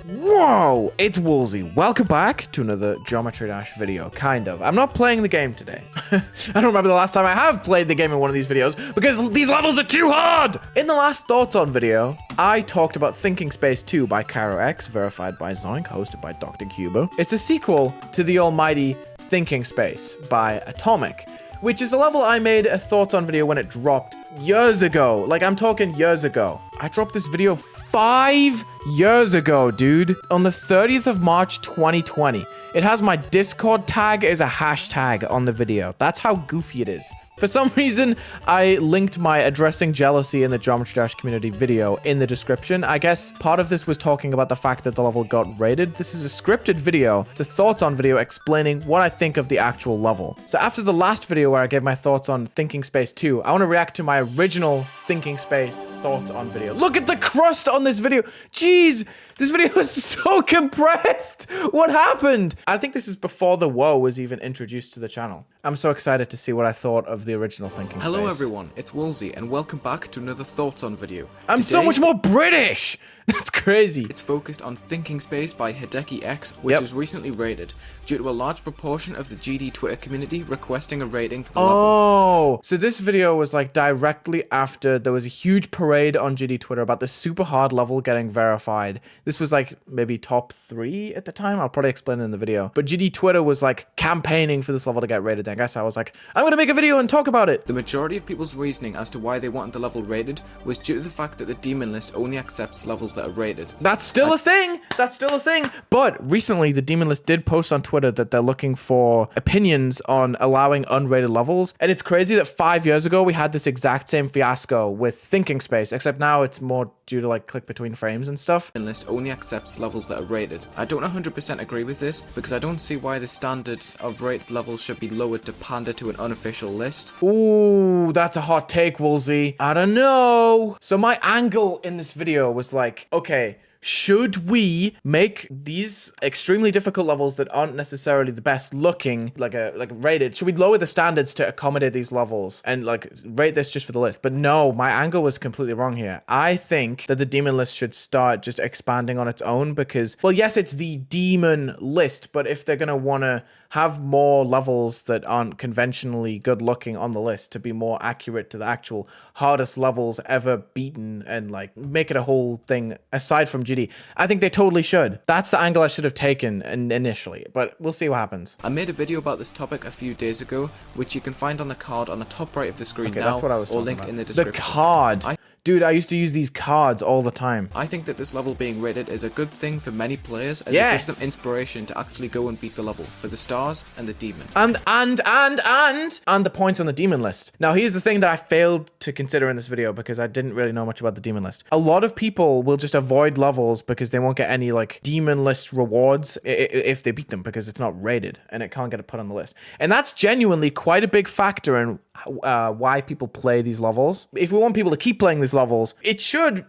Whoa, it's Wulzy. Welcome back to another Geometry Dash video, kind of. I'm not playing the game today. I don't remember the last time I have played the game in one of these videos because these levels are too hard! In the last Thoughts On video, I talked about Thinking Space 2 by Cairo X, verified by Zoink, hosted by Dr. Cubo. It's a sequel to the almighty Thinking Space by Atomic, which is a level I made a Thoughts On video when it dropped years ago. Like, I'm talking years ago. I dropped this video 5 years ago, dude. On the 30th of March, 2020. It has my Discord tag as a hashtag on the video. That's how goofy it is. For some reason, I linked my addressing jealousy in the Geometry Dash community video in the description. I guess part of this was talking about the fact that the level got raided. This is a scripted video. It's a thoughts on video explaining what I think of the actual level. So after the last video where I gave my thoughts on Thinking Space 2, I want to react to my original Thinking Space thoughts on video. Look at the crust on this video. Jeez, this video is so compressed. What happened? I think this is before the woe was even introduced to the channel. I'm so excited to see what I thought of the original Thinking Space. Hello everyone, it's Wulzy, and welcome back to another Thoughts On video. I'm so much more British! That's crazy. It's focused on Thinking Space by Hideki X, which was recently raided, due to a large proportion of the GD Twitter community requesting a rating for the level. Oh, so this video was like directly after there was a huge parade on GD Twitter about the super hard level getting verified. This was like maybe top 3 at the time. I'll probably explain it in the video. But GD Twitter was like campaigning for this level to get raided. And I guess I was like, I'm gonna make a video and talk about it. The majority of people's reasoning as to why they wanted the level raided was due to the fact that the demon list only accepts levels that are raided. That's still a thing. That's still a thing. But recently, the demon list did post on Twitter that they're looking for opinions on allowing unrated levels. And it's crazy that 5 years ago, we had this exact same fiasco with Thinking Space, except now it's more due to like click between frames and stuff. The list only accepts levels that are rated. I don't 100% agree with this because I don't see why the standard of rated levels should be lowered to pander to an unofficial list. Ooh, that's a hot take, Wulzy. I don't know. So my angle in this video was like, okay, should we make these extremely difficult levels that aren't necessarily the best looking, like rated? Should we lower the standards to accommodate these levels and like rate this just for the list? But no, my angle was completely wrong here. I think that the demon list should start just expanding on its own because, well, yes, it's the demon list, but if they're going to want to have more levels that aren't conventionally good looking on the list to be more accurate to the actual hardest levels ever beaten and like make it a whole thing aside from GD, I think they totally should. That's the angle I should have taken initially, but we'll see what happens. I made a video about this topic a few days ago, which you can find on the card on the top right of the screen now, that's what I was or talking linked about. in the description. The card. Dude, I used to use these cards all the time. I think that this level being rated is a good thing for many players as it gives them inspiration to actually go and beat the level for the stars and the demon. And the points on the demon list. Now, here's the thing that I failed to consider in this video because I didn't really know much about the demon list. A lot of people will just avoid levels because they won't get any like demon list rewards if they beat them because it's not rated and it can't get it put on the list. And that's genuinely quite a big factor in why people play these levels. If we want people to keep playing these levels, it should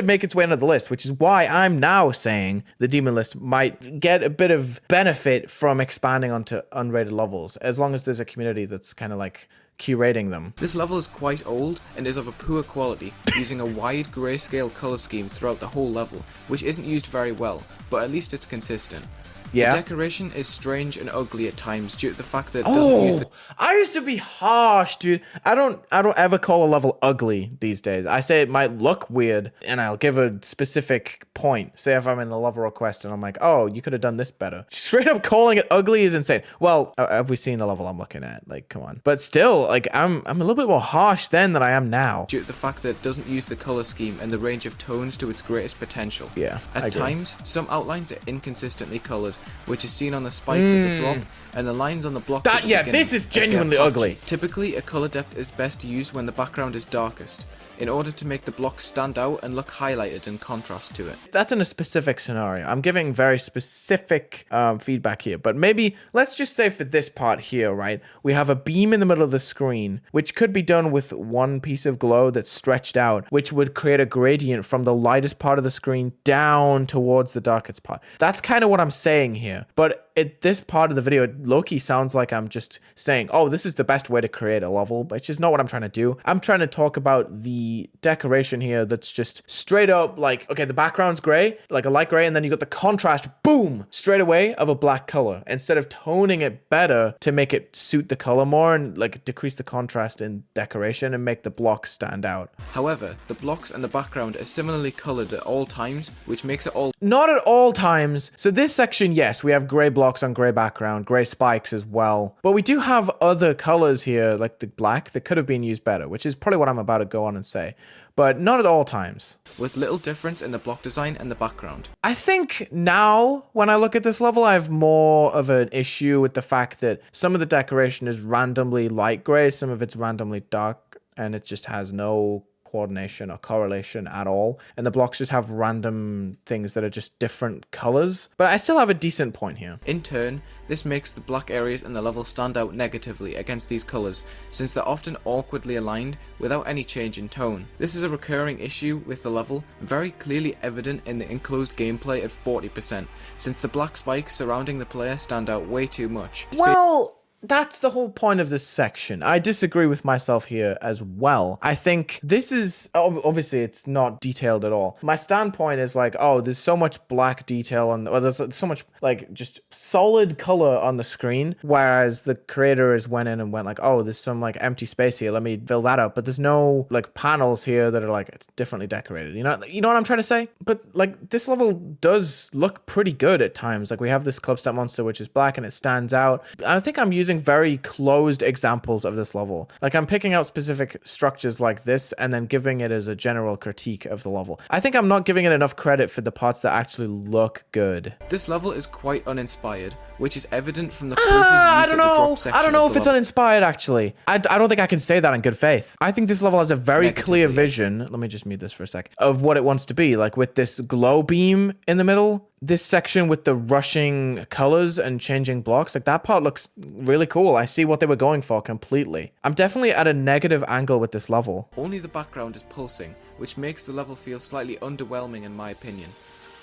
make its way into the list, which is why I'm now saying the demon list might get a bit of benefit from expanding onto unrated levels, as long as there's a community that's kind of like curating them. This level is quite old and is of a poor quality, using a wide grayscale color scheme throughout the whole level, which isn't used very well, but at least it's consistent. Yeah. The decoration is strange and ugly at times due to the fact that it doesn't use the... I used to be harsh, dude. I don't ever call a level ugly these days. I say it might look weird, and I'll give a specific point. Say if I'm in a level request and I'm like, oh, you could have done this better. Straight up calling it ugly is insane. Well, have we seen the level I'm looking at? Like, come on. But still, like, I'm a little bit more harsh then than I am now. Due to the fact that it doesn't use the color scheme and the range of tones to its greatest potential. Yeah, At times, some outlines are inconsistently colored, which is seen on the spikes at the drop and the lines on the blocks at the beginning. This is genuinely ugly. Typically, a color depth is best used when the background is darkest, in order to make the blocks stand out and look highlighted in contrast to it. That's in a specific scenario. I'm giving very specific feedback here, but maybe let's just say for this part here, right? We have a beam in the middle of the screen, which could be done with one piece of glow that's stretched out, which would create a gradient from the lightest part of the screen down towards the darkest part. That's kind of what I'm saying here. But this part of the video, low-key sounds like I'm just saying, oh, this is the best way to create a level, but it's just not what I'm trying to do. I'm trying to talk about the decoration here that's just straight up like, okay, the background's gray, like a light gray, and then you got the contrast, boom, straight away of a black color, instead of toning it better to make it suit the color more and like decrease the contrast in decoration and make the blocks stand out. However, the blocks and the background are similarly colored at all times, which makes it all... Not at all times. So this section, yes, we have gray blocks on gray background, gray spikes as well. But we do have other colors here, like the black, that could have been used better, which is probably what I'm about to go on and say. But not at all times. with little difference in the block design and the background. I think now, when I look at this level, I have more of an issue with the fact that some of the decoration is randomly light gray, some of it's randomly dark, and it just has no coordination or correlation at all, and the blocks just have random things that are just different colors. But I still have a decent point here. In turn, this makes the black areas in the level stand out negatively against these colors, since they're often awkwardly aligned without any change in tone. This is a recurring issue with the level, very clearly evident in the enclosed gameplay at 40%, since the black spikes surrounding the player stand out way too much. Well, that's the whole point of this section. I disagree with myself here as well. I think this is, obviously it's not detailed at all. My standpoint is like, oh, there's so much black detail or there's so much like just solid color on the screen, whereas the creator has went in and went like, oh, there's some like empty space here, let me fill that up. But there's no like panels here that are like differently decorated. You know what I'm trying to say? But like this level does look pretty good at times. Like we have this club step monster which is black and it stands out. I think I'm using very closed examples of this level. Like I'm picking out specific structures like this and then giving it as a general critique of the level. I think I'm not giving it enough credit for the parts that actually look good. This level is quite uninspired, which is evident from the poses used I don't at the know. drop section I don't know of if the it's level. uninspired actually. I don't think I can say that in good faith. I think this level has a very clear vision. Let me just mute this for a sec. Of what it wants to be. Like with this glow beam in the middle. This section with the rushing colors and changing blocks, like that part looks really cool. I see what they were going for completely. I'm definitely at a negative angle with this level. Only the background is pulsing, which makes the level feel slightly underwhelming in my opinion.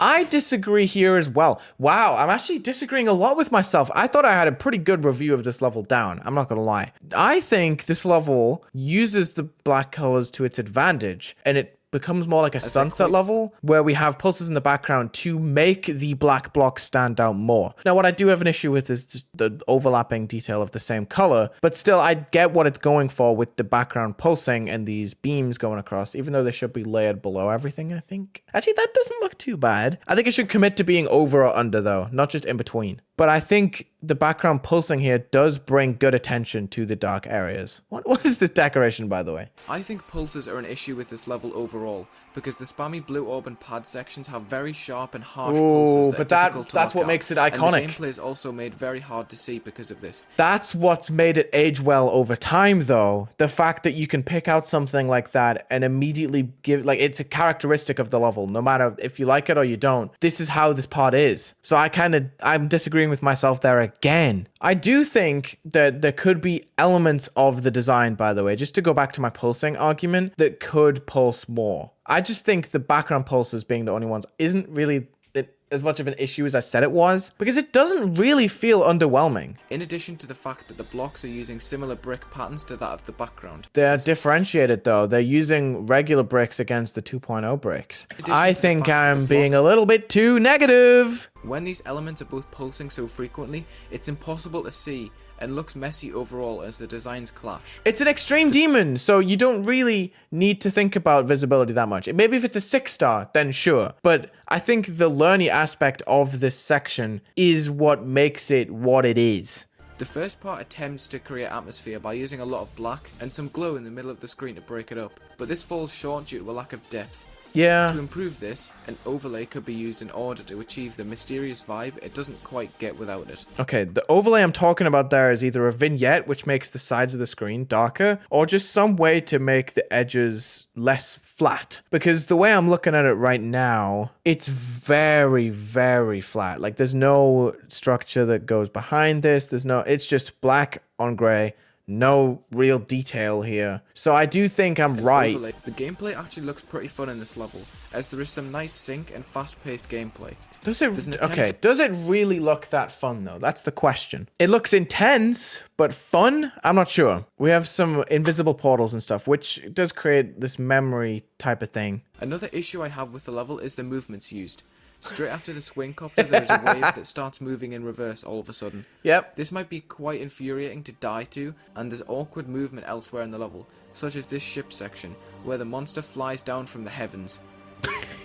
I disagree here as well. Wow, I'm actually disagreeing a lot with myself. I thought I had a pretty good review of this level down. I'm not gonna lie. I think this level uses the black colors to its advantage, and it becomes more like a sunset level where we have pulses in the background to make the black blocks stand out more. Now, what I do have an issue with is just the overlapping detail of the same color, but still I get what it's going for with the background pulsing and these beams going across, even though they should be layered below everything, I think. Actually, that doesn't look too bad. I think it should commit to being over or under though, not just in between. But I think the background pulsing here does bring good attention to the dark areas. What is this decoration, by the way? I think pulses are an issue with this level overall, because the spammy blue orb and pad sections have very sharp and harsh pulses that are difficult to that's lock what out, makes it iconic. And the gameplay is also made very hard to see because of this. That's what's made it age well over time, though. The fact that you can pick out something like that and immediately give, like, it's a characteristic of the level, no matter if you like it or you don't. This is how this part is. So I'm disagreeing with myself there again. I do think that there could be elements of the design, by the way, just to go back to my pulsing argument, that could pulse more. I just think the background pulses being the only ones isn't really as much of an issue as I said it was, because it doesn't really feel underwhelming. In addition to the fact that the blocks are using similar brick patterns to that of the background. They're differentiated though. They're using regular bricks against the 2.0 bricks. I think I'm being a little bit too negative. When these elements are both pulsing so frequently, it's impossible to see and looks messy overall as the designs clash. It's an extreme demon, so you don't really need to think about visibility that much. Maybe if it's a 6-star, then sure. But I think the learny aspect of this section is what makes it what it is. The first part attempts to create atmosphere by using a lot of black and some glow in the middle of the screen to break it up, but this falls short due to a lack of depth. Yeah. To improve this, an overlay could be used in order to achieve the mysterious vibe it doesn't quite get without it. Okay, the overlay I'm talking about there is either a vignette, which makes the sides of the screen darker, or just some way to make the edges less flat. Because the way I'm looking at it right now, it's very, very flat. Like, there's no structure that goes behind this. It's just black on gray. No real detail here. So I do think I'm right. The gameplay actually looks pretty fun in this level, as there is some nice sync and fast-paced gameplay. Does There's it? an attempt Okay. Does it really look that fun though? That's the question. It looks intense, but fun? I'm not sure. We have some invisible portals and stuff, which does create this memory type of thing. Another issue I have with the level is the movements used. Straight after the swing copter, there is a wave that starts moving in reverse all of a sudden. Yep. This might be quite infuriating to die to, and there's awkward movement elsewhere in the level, such as this ship section, where the monster flies down from the heavens.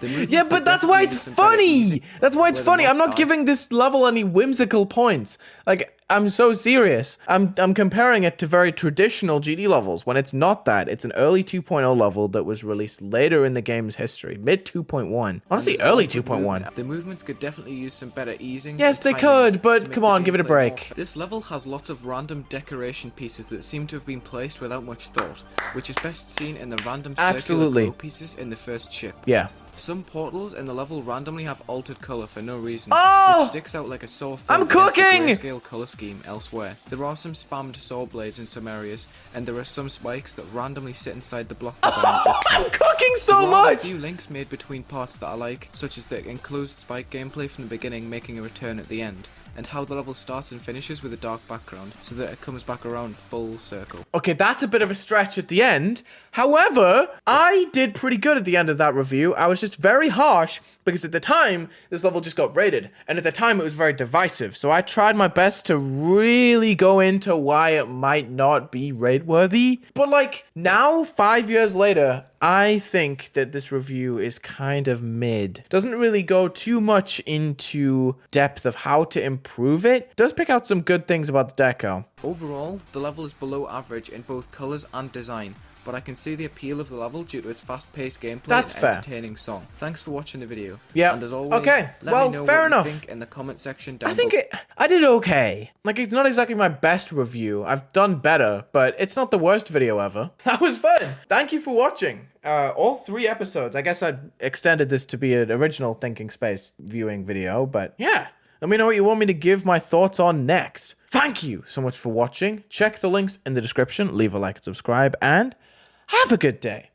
Yeah, but that's why it's funny. That's why it's funny. I'm not giving this level any whimsical points. Like, I'm so serious. I'm comparing it to very traditional GD levels when it's not that. It's an early 2.0 level that was released later in the game's history, mid 2.1. Honestly, early 2.1. The movements could definitely use some better easing. Yes, they could, but come on, give it a break. This level has lots of random decoration pieces that seem to have been placed without much thought, which is best seen in the random circular glow pieces in the first ship. Yeah. Some portals in the level randomly have altered color for no reason, Oh! which sticks out like a sore thumb I'm cooking! against the grayscale color scheme elsewhere. There are some spammed saw blades in some areas, and there are some spikes that randomly sit inside the block design. I'm cooking so There are much! a few links made between parts that I like, such as the enclosed spike gameplay from the beginning making a return at the end, and how the level starts and finishes with a dark background, so that it comes back around full circle. Okay, that's a bit of a stretch at the end. However, I did pretty good at the end of that review. I was just very harsh because at the time, this level just got rated. And at the time, it was very divisive. So I tried my best to really go into why it might not be raid worthy. But like now, 5 years later, I think that this review is kind of mid. Doesn't really go too much into depth of how to improve it. Does pick out some good things about the deco. Overall, the level is below average in both colors and design, but I can see the appeal of the level due to its fast-paced gameplay That's and fair. entertaining song. Thanks for watching the video. Yeah. And as always, Okay. let Well, me know fair what enough. you think in the comment section down I think below. I did okay. Like, it's not exactly my best review. I've done better, but it's not the worst video ever. That was fun. Thank you for watching. All 3 episodes. I guess I extended this to be an original Thinking Space viewing video, but yeah. Let me know what you want me to give my thoughts on next. Thank you so much for watching. Check the links in the description, leave a like and subscribe, and have a good day.